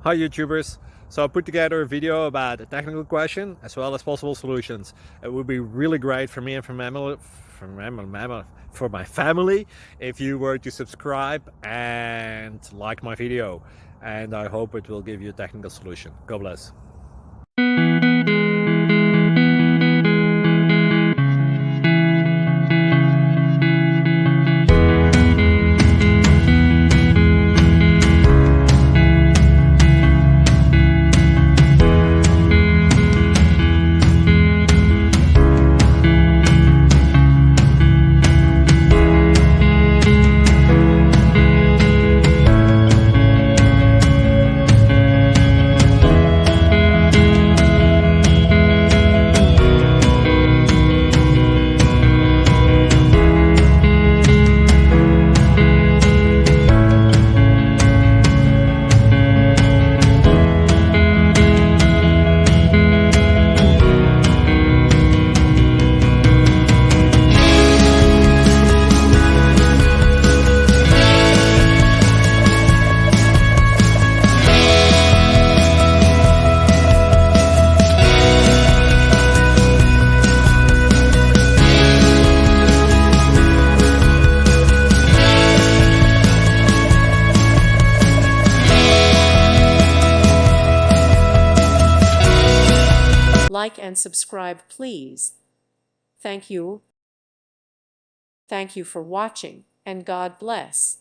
Hi YouTubers! So I put together a video about a technical question as well as possible solutions. It would be really great for me and for my family if you were to subscribe and like my video, and I hope it will give you a technical solution. God bless. Like and subscribe, please. Thank you. Thank you for watching, and God bless.